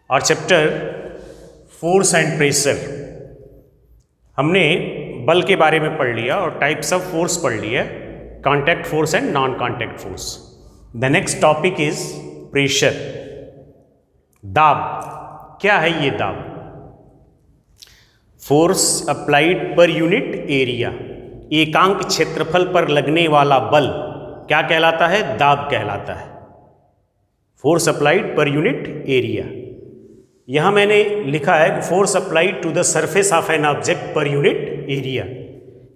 और chapter force and pressure हमने बल के बारे में पढ़ लिया और टाइप्स ऑफ फोर्स पढ़ लिया, contact force and non contact force. The next topic is pressure, दाब। क्या है ये दाब? Force applied per unit area, एकांक क्षेत्रफल पर लगने वाला बल क्या कहलाता है? दाब कहलाता है। Force applied per unit area. यहां मैंने लिखा है force applied to the surface of an object per unit area,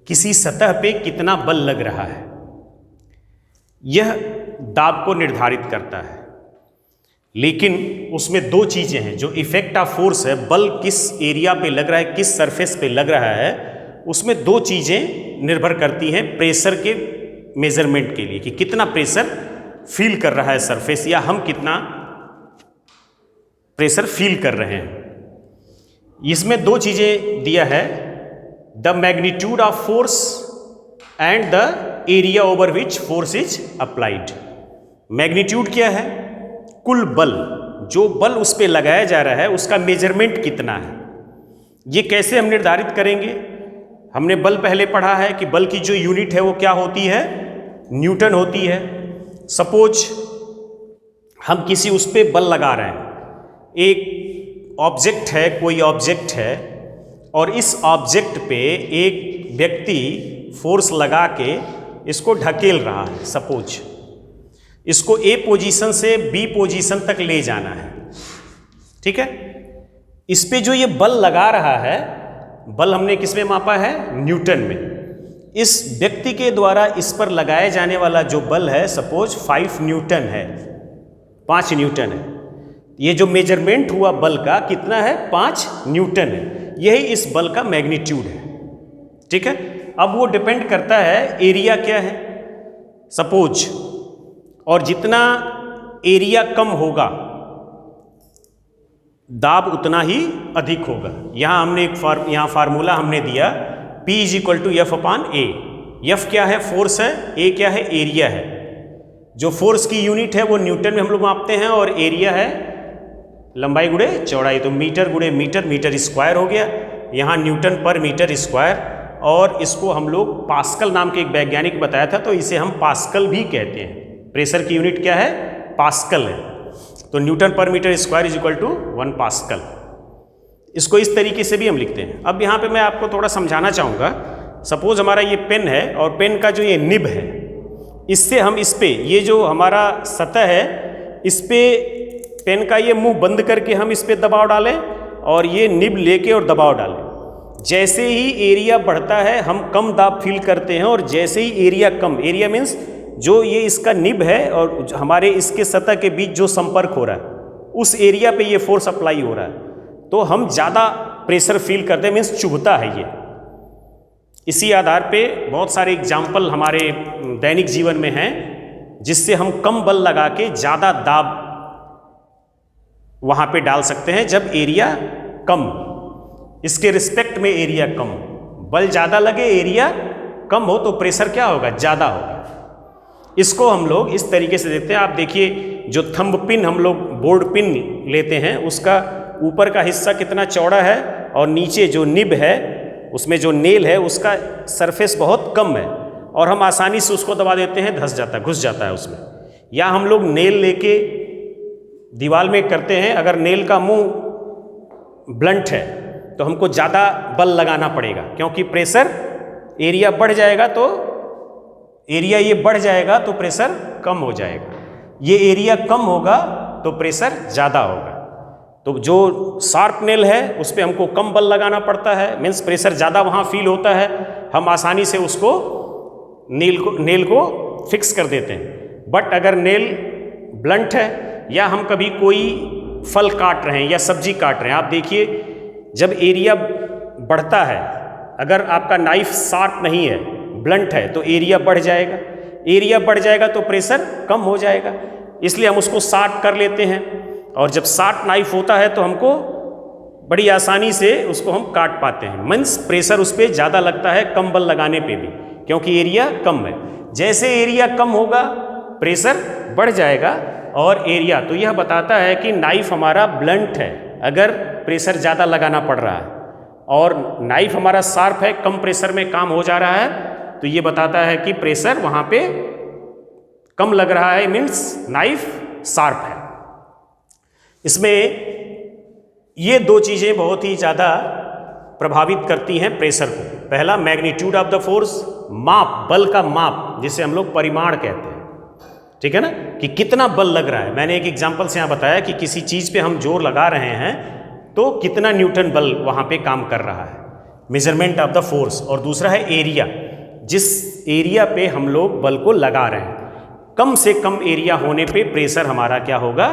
किसी सतह पे कितना बल लग रहा है, यह दाब को निर्धारित करता है। लेकिन उसमें दो चीजें हैं, जो इफेक्ट ऑफ फोर्स है, बल किस एरिया पे लग रहा है, किस सरफेस पे लग रहा है, उसमें दो चीजें निर्भर करती हैं प्रेशर के मेजरमेंट के लिए, कि कितना प्रेशर फील कर रहा है सरफेस, या हम कितना प्रेशर फील कर रहे हैं। इसमें दो चीजें दिया है, the magnitude of force and the area over which force is applied. Magnitude क्या है? कुल बल, जो बल उस पर लगाया जा रहा है उसका मेजरमेंट कितना है। ये कैसे हम निर्धारित करेंगे? हमने बल पहले पढ़ा है कि बल की जो यूनिट है वो क्या होती है? न्यूटन होती है। सपोज हम किसी उस पर बल लगा रहे हैं, एक ऑब्जेक्ट है, कोई ऑब्जेक्ट है, और इस ऑब्जेक्ट पे एक व्यक्ति फोर्स लगा के इसको ढकेल रहा है। सपोज इसको ए पोजीशन से बी पोजीशन तक ले जाना है, ठीक है। इस पे जो ये बल लगा रहा है, बल हमने किस में मापा है? न्यूटन में। इस व्यक्ति के द्वारा इस पर लगाए जाने वाला जो बल है, सपोज 5 न्यूटन है, 5 न्यूटन है। ये जो मेजरमेंट हुआ बल का कितना है? 5 न्यूटन है। यही इस बल का मैग्नीट्यूड है, ठीक है। अब वो डिपेंड करता है एरिया क्या है, सपोज, और जितना एरिया कम होगा दाब उतना ही अधिक होगा। यहां हमने एक फार्मूला हमने दिया, P = F/A। F क्या है? फोर्स है, A क्या है? एरिया है। जो फोर्स की यूनिट है वो न्यूटन में हम लोग मापते हैं, और एरिया है लंबाई गुणे चौड़ाई, तो मीटर गुणे मीटर, मीटर स्क्वायर हो गया। यहाँ न्यूटन पर मीटर स्क्वायर, और इसको हम लोग पास्कल नाम के एक वैज्ञानिक बताया था, तो इसे हम पास्कल भी कहते हैं। प्रेशर की यूनिट क्या है? पास्कल है। तो न्यूटन पर मीटर स्क्वायर = 1 पास्कल। इसको इस तरीके से भी हम लिखते हैं। अब यहाँ पे मैं आपको थोड़ा समझाना चाहूँगा। सपोज हमारा ये पेन है, और पेन का जो ये निब है, इससे हम इस पे, ये जो हमारा सतह है, इस पे पेन का ये मुंह बंद करके हम इस पे दबाव डालें, और ये निब लेके और दबाव डालें। जैसे ही एरिया बढ़ता है हम कम दाब फील करते हैं, और जैसे ही एरिया कम, एरिया मीन्स जो ये इसका निब है और हमारे इसके सतह के बीच जो संपर्क हो रहा है, उस एरिया पे ये फोर्स अप्लाई हो रहा है, तो हम ज़्यादा प्रेशर फील करते हैं, मीन्स चुभता है ये। इसी आधार पे बहुत सारे एग्जाम्पल हमारे दैनिक जीवन में हैं, जिससे हम कम बल लगा के ज़्यादा दाब वहाँ पे डाल सकते हैं जब एरिया कम, इसके रिस्पेक्ट में एरिया कम। बल ज़्यादा लगे, एरिया कम हो, तो प्रेशर क्या होगा? ज़्यादा होगा। इसको हम लोग इस तरीके से देखते हैं। आप देखिए, जो थंब पिन हम लोग बोर्ड पिन लेते हैं, उसका ऊपर का हिस्सा कितना चौड़ा है, और नीचे जो निब है उसमें जो नेल है उसका सरफेस बहुत कम है, और हम आसानी से उसको दबा देते हैं, घुस जाता है उसमें। या हम लोग नेल लेके दीवार में करते हैं, अगर नेल का मुंह ब्लंट है तो हमको ज़्यादा बल लगाना पड़ेगा, क्योंकि प्रेशर एरिया बढ़ जाएगा, तो एरिया ये बढ़ जाएगा तो प्रेशर कम हो जाएगा। ये एरिया कम होगा तो प्रेशर ज़्यादा होगा। तो जो शार्प नेल है उस पर हमको कम बल लगाना पड़ता है, मीन्स प्रेशर ज़्यादा वहाँ फील होता है, हम आसानी से उसको नेल को फिक्स कर देते हैं। बट अगर नेल ब्लंट है, या हम कभी कोई फल काट रहे हैं या सब्जी काट रहे हैं, आप देखिए जब एरिया बढ़ता है, अगर आपका नाइफ शार्प नहीं है, ब्लंट है, तो एरिया बढ़ जाएगा। एरिया बढ़ जाएगा तो प्रेशर कम हो जाएगा, इसलिए हम उसको शार्प कर लेते हैं। और जब शार्प नाइफ होता है तो हमको बड़ी आसानी से उसको हम काट पाते हैं, मीन्स प्रेशर उस पर ज़्यादा लगता है कम बल लगाने पे भी, क्योंकि एरिया कम है। जैसे एरिया कम होगा प्रेशर बढ़ जाएगा, और एरिया, तो यह बताता है कि नाइफ हमारा ब्लंट है अगर प्रेशर ज़्यादा लगाना पड़ रहा है, और नाइफ हमारा शार्प है, कम प्रेशर में काम हो जा रहा है, तो ये बताता है कि प्रेशर वहाँ पे कम लग रहा है, मीन्स नाइफ शार्प है। इसमें ये दो चीज़ें बहुत ही ज़्यादा प्रभावित करती हैं प्रेशर को। पहला, मैग्नीट्यूड ऑफ द फोर्स, माप, बल का माप, जिसे हम लोग परिमाण कहते हैं, ठीक है ना, कि कितना बल लग रहा है। मैंने एक एग्जांपल से यहाँ बताया कि किसी चीज़ पे हम जोर लगा रहे हैं तो कितना न्यूटन बल वहाँ पे काम कर रहा है, मेजरमेंट ऑफ द फोर्स। और दूसरा है एरिया, जिस एरिया पे हम लोग बल को लगा रहे हैं, कम से कम एरिया होने पे प्रेशर हमारा क्या होगा,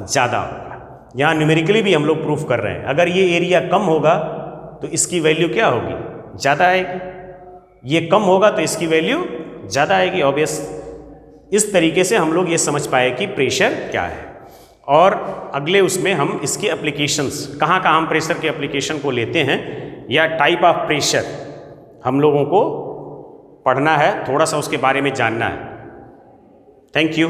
ज़्यादा होगा। यहाँ न्यूमेरिकली भी हम लोग प्रूफ कर रहे हैं, अगर ये एरिया कम होगा तो इसकी वैल्यू क्या होगी, ज़्यादा आएगी, ये कम होगा तो इसकी वैल्यू ज़्यादा आएगी, ऑब्वियस। इस तरीके से हम लोग ये समझ पाए कि प्रेशर क्या है। और अगले उसमें हम इसके एप्लीकेशंस, कहाँ कहाँ हम प्रेशर के एप्लीकेशन को लेते हैं, या टाइप ऑफ प्रेशर हम लोगों को पढ़ना है, थोड़ा सा उसके बारे में जानना है। Thank you.